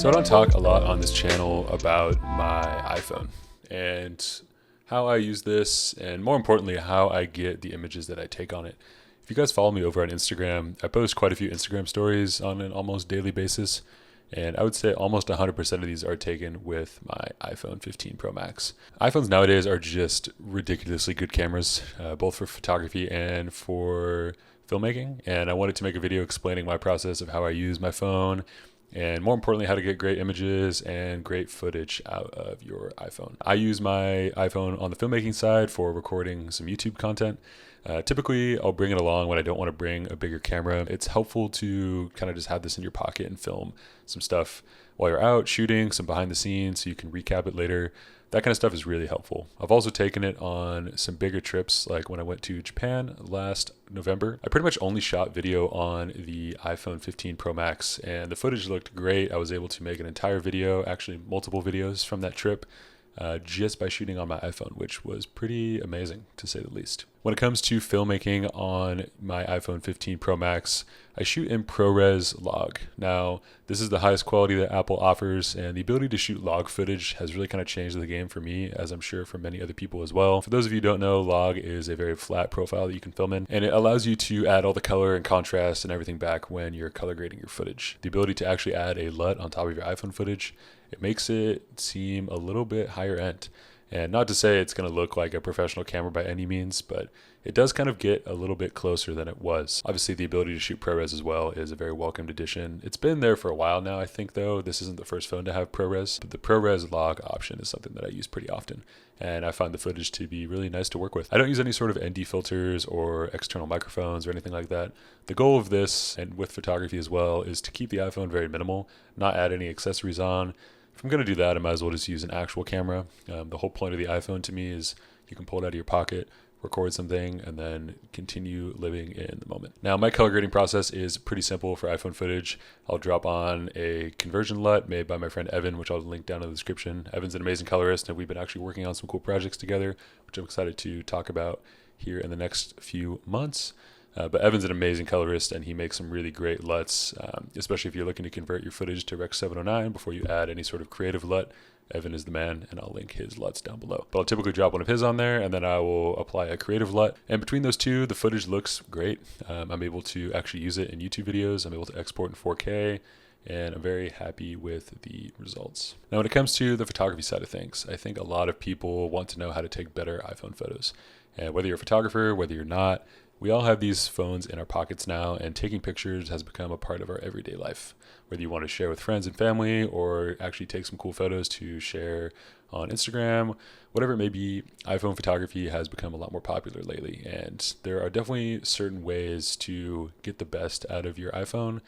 So I don't talk a lot on this channel about my iPhone and how I use this, and more importantly, how I get the images that I take on it. If you guys follow me over on Instagram, I post quite a few Instagram stories on an almost daily basis, and I would say almost 100% of these are taken with my iPhone 15 Pro Max. iPhones nowadays are just ridiculously good cameras, both for photography and for filmmaking, and I wanted to make a video explaining my process of how I use my phone, and more importantly, how to get great images and great footage out of your iPhone. I use my iPhone on the filmmaking side for recording some YouTube content. Typically, I'll bring it along when I don't want to bring a bigger camera. It's helpful to kind of just have this in your pocket and film some stuff while you're out shooting, some behind the scenes so you can recap it later. That kind of stuff is really helpful. I've also taken it on some bigger trips, like when I went to Japan last November. I pretty much only shot video on the iPhone 15 Pro Max, and the footage looked great. I was able to make an entire video, actually multiple videos from that trip, just by shooting on my iPhone, which was pretty amazing to say the least. When it comes to filmmaking on my iPhone 15 Pro Max, I shoot in ProRes log. Now, this is the highest quality that Apple offers, and the ability to shoot log footage has really kind of changed the game for me, as I'm sure for many other people as well. For those of you who don't know, log is a very flat profile that you can film in, and it allows you to add all the color and contrast and everything back when you're color grading your footage. The ability to actually add a LUT on top of your iPhone footage, it makes it seem a little bit higher end. And not to say it's going to look like a professional camera by any means, but it does kind of get a little bit closer than it was. Obviously, the ability to shoot ProRes as well is a very welcomed addition. It's been there for a while now, I think, though. This isn't the first phone to have ProRes, but the ProRes log option is something that I use pretty often, and I find the footage to be really nice to work with. I don't use any sort of ND filters or external microphones or anything like that. The goal of this, and with photography as well, is to keep the iPhone very minimal, not add any accessories on. If I'm going to do that, I might as well just use an actual camera. The whole point of the iPhone to me is you can pull it out of your pocket, record something, and then continue living in the moment. Now, my color grading process is pretty simple for iPhone footage. I'll drop on a conversion LUT made by my friend Evan, which I'll link down in the description. Evan's an amazing colorist, and we've been actually working on some cool projects together, which I'm excited to talk about here in the next few months. But Evan's an amazing colorist, and he makes some really great LUTs, especially if you're looking to convert your footage to Rec 709 before you add any sort of creative LUT. Evan is the man, and I'll link his LUTs down below. But I'll typically drop one of his on there, and then I will apply a creative LUT. And between those two, the footage looks great. I'm able to actually use it in YouTube videos. I'm able to export in 4K, and I'm very happy with the results. Now, when it comes to the photography side of things, I think a lot of people want to know how to take better iPhone photos. And whether you're a photographer, whether you're not, we all have these phones in our pockets now, and taking pictures has become a part of our everyday life. Whether you want to share with friends and family or actually take some cool photos to share on Instagram, whatever it may be, iPhone photography has become a lot more popular lately. And there are definitely certain ways to get the best out of your iPhone,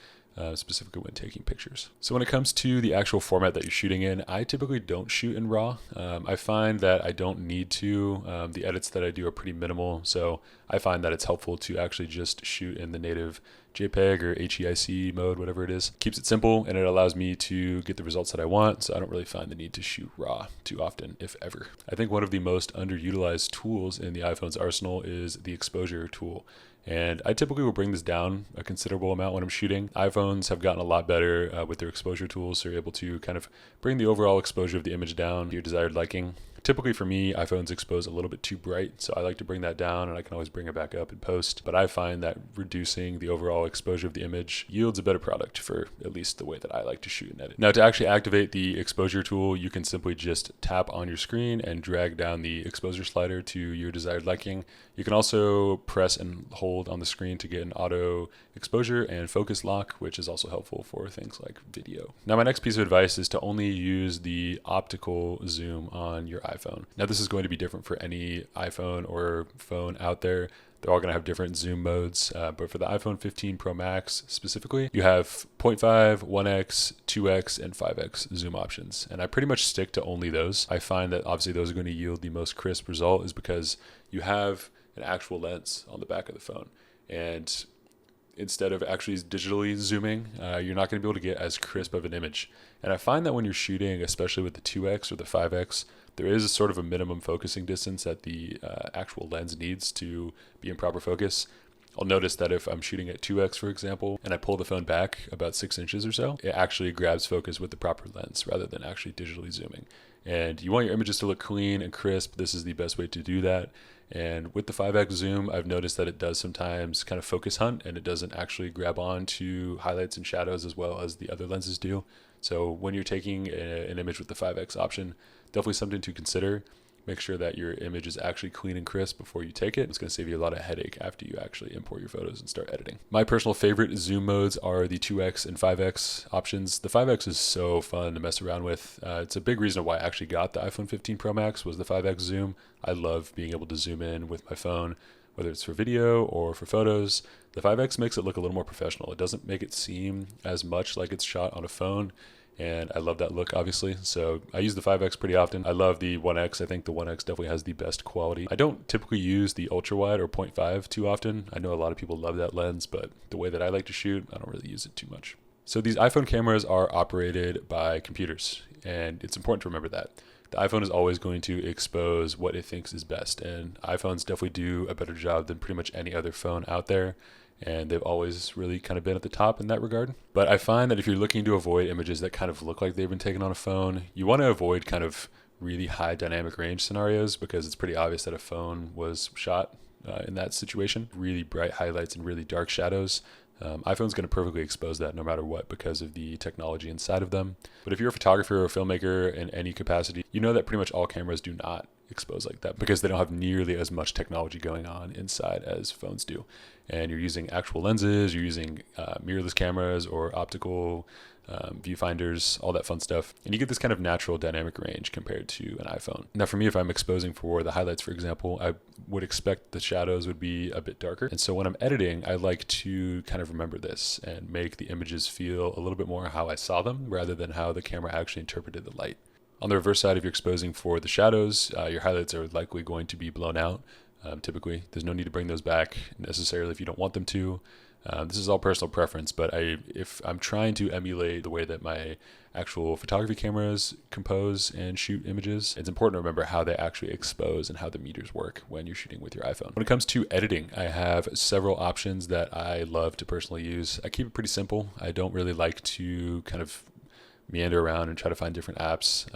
specifically when taking pictures. So when it comes to the actual format that you're shooting in, I typically don't shoot in RAW. I find that I don't need to. The edits that I do are pretty minimal, so I find that it's helpful to actually just shoot in the native JPEG or HEIC mode, whatever it is. Keeps it simple, and it allows me to get the results that I want, so I don't really find the need to shoot RAW too often, if ever. I think one of the most underutilized tools in the iPhone's arsenal is the exposure tool. And I typically will bring this down a considerable amount when I'm shooting. iPhones have gotten a lot better with their exposure tools, so you're able to kind of bring the overall exposure of the image down to your desired liking. Typically for me, iPhones expose a little bit too bright, so I like to bring that down, and I can always bring it back up in post. But I find that reducing the overall exposure of the image yields a better product for at least the way that I like to shoot and edit. Now, to actually activate the exposure tool, you can simply just tap on your screen and drag down the exposure slider to your desired liking. You can also press and hold on the screen to get an auto exposure and focus lock, which is also helpful for things like video. Now, my next piece of advice is to only use the optical zoom on your iPhone. Now, this is going to be different for any iPhone or phone out there. They're all going to have different zoom modes, but for the iPhone 15 Pro Max specifically, you have 0.5, 1x, 2x, and 5x zoom options. And I pretty much stick to only those. I find that obviously those are going to yield the most crisp result is because you have an actual lens on the back of the phone. And instead of actually digitally zooming, you're not going to be able to get as crisp of an image. And I find that when you're shooting, especially with the 2x or the 5x, there is a sort of a minimum focusing distance that the actual lens needs to be in proper focus. I'll notice that if I'm shooting at 2x, for example, and I pull the phone back about 6 inches or so, it actually grabs focus with the proper lens rather than actually digitally zooming. And you want your images to look clean and crisp. This is the best way to do that. And with the 5x zoom, I've noticed that it does sometimes kind of focus hunt, and it doesn't actually grab on to highlights and shadows as well as the other lenses do. So when you're taking an image with the 5x option, definitely something to consider. Make sure that your image is actually clean and crisp before you take it. It's going to save you a lot of headache after you actually import your photos and start editing. My personal favorite zoom modes are the 2x and 5x options. The 5x is so fun to mess around with. It's a big reason why I actually got the iPhone 15 Pro Max was the 5x zoom. I love being able to zoom in with my phone, whether it's for video or for photos. The 5x makes it look a little more professional. It doesn't make it seem as much like it's shot on a phone. And I love that look, obviously. So I use the 5x pretty often. I love the 1x. I think the 1x definitely has the best quality. I don't typically use the ultra wide or 0.5 too often. I know a lot of people love that lens, but the way that I like to shoot, I don't really use it too much. So these iPhone cameras are operated by computers, and it's important to remember that. The iPhone is always going to expose what it thinks is best, and iPhones definitely do a better job than pretty much any other phone out there. And they've always really kind of been at the top in that regard. But I find that if you're looking to avoid images that kind of look like they've been taken on a phone, you want to avoid kind of really high dynamic range scenarios, because it's pretty obvious that a phone was shot in that situation. Really bright highlights and really dark shadows. iPhone's going to perfectly expose that no matter what because of the technology inside of them. But if you're a photographer or a filmmaker in any capacity, you know that pretty much all cameras do not expose like that because they don't have nearly as much technology going on inside as phones do. And you're using actual lenses, you're using mirrorless cameras or optical viewfinders, all that fun stuff. And you get this kind of natural dynamic range compared to an iPhone. Now for me, if I'm exposing for the highlights, for example, I would expect the shadows would be a bit darker. And so when I'm editing, I like to kind of remember this and make the images feel a little bit more how I saw them rather than how the camera actually interpreted the light. On the reverse side, if you're exposing for the shadows, your highlights are likely going to be blown out. Typically, there's no need to bring those back necessarily if you don't want them to. This is all personal preference, but if I'm trying to emulate the way that my actual photography cameras compose and shoot images, it's important to remember how they actually expose and how the meters work when you're shooting with your iPhone. When it comes to editing, I have several options that I love to personally use. I keep it pretty simple. I don't really like to kind of meander around and try to find different apps.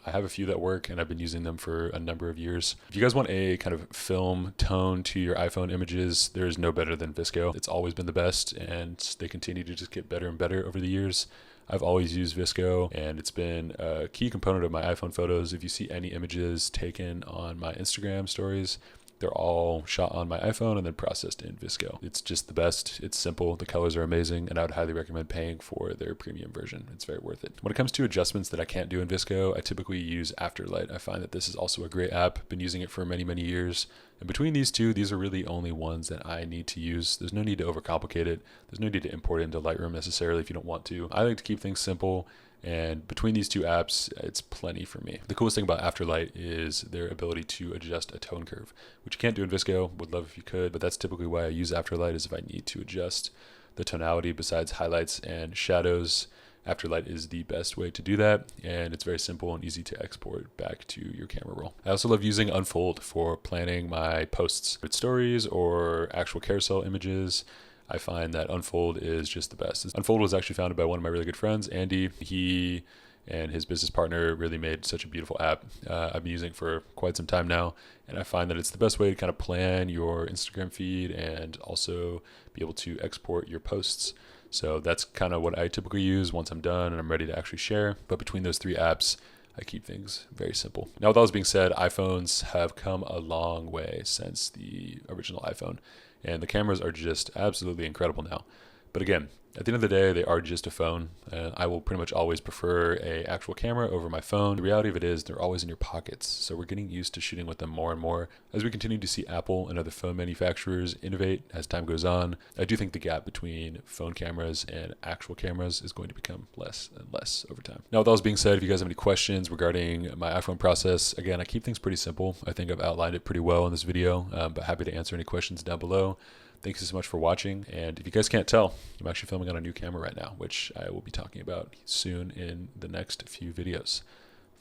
I have a few that work and I've been using them for a number of years. If you guys want a kind of film tone to your iPhone images, there's no better than VSCO. It's always been the best and they continue to just get better and better over the years. I've always used VSCO and it's been a key component of my iPhone photos. If you see any images taken on my Instagram stories, they're all shot on my iPhone and then processed in VSCO. It's just the best. It's simple. The colors are amazing, and I would highly recommend paying for their premium version. It's very worth it. When it comes to adjustments that I can't do in VSCO, I typically use Afterlight. I find that this is also a great app. Been using it for many, many years. And between these two, these are really only ones that I need to use. There's no need to overcomplicate it. There's no need to import it into Lightroom necessarily if you don't want to. I like to keep things simple. And between these two apps, it's plenty for me. The coolest thing about Afterlight is their ability to adjust a tone curve, which you can't do in VSCO. Would love if you could, but that's typically why I use Afterlight, is if I need to adjust the tonality besides highlights and shadows. Afterlight is the best way to do that, and it's very simple and easy to export back to your camera roll. I also love using Unfold for planning my posts with stories or actual carousel images. I find that Unfold is just the best. Unfold was actually founded by one of my really good friends, Andy. He and his business partner really made such a beautiful app. I've been using it for quite some time now, and I find that it's the best way to kind of plan your Instagram feed and also be able to export your posts. So that's kind of what I typically use once I'm done and I'm ready to actually share. But between those three apps, I keep things very simple. Now, with all this being said, iPhones have come a long way since the original iPhone. And the cameras are just absolutely incredible now. But again, at the end of the day, they are just a phone. I will pretty much always prefer an actual camera over my phone. The reality of it is they're always in your pockets. So we're getting used to shooting with them more and more. As we continue to see Apple and other phone manufacturers innovate as time goes on, I do think the gap between phone cameras and actual cameras is going to become less and less over time. Now, with all this being said, if you guys have any questions regarding my iPhone process, again, I keep things pretty simple. I think I've outlined it pretty well in this video, but happy to answer any questions down below. Thanks so much for watching, and if you guys can't tell, I'm actually filming on a new camera right now, which I will be talking about soon in the next few videos.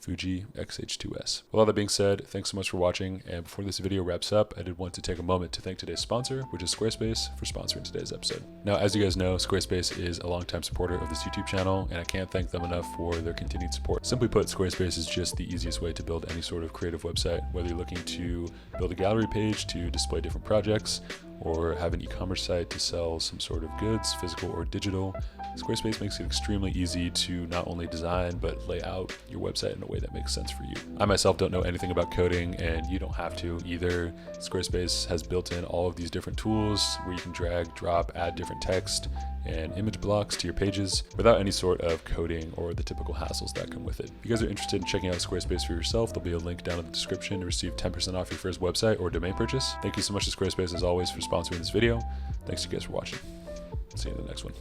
Fuji XH2S. With all that being said, thanks so much for watching, and before this video wraps up, I did want to take a moment to thank today's sponsor, which is Squarespace, for sponsoring today's episode. Now, as you guys know, Squarespace is a longtime supporter of this YouTube channel, and I can't thank them enough for their continued support. Simply put, Squarespace is just the easiest way to build any sort of creative website, whether you're looking to build a gallery page to display different projects, or have an e-commerce site to sell some sort of goods, physical or digital. Squarespace makes it extremely easy to not only design, but lay out your website in a way that makes sense for you. I myself don't know anything about coding, and you don't have to either. Squarespace has built in all of these different tools where you can drag, drop, add different text and image blocks to your pages without any sort of coding or the typical hassles that come with it. If you guys are interested in checking out Squarespace for yourself, there'll be a link down in the description to receive 10% off your first website or domain purchase. Thank you so much to Squarespace as always for sponsoring this video. Thanks you guys for watching. See you in the next one.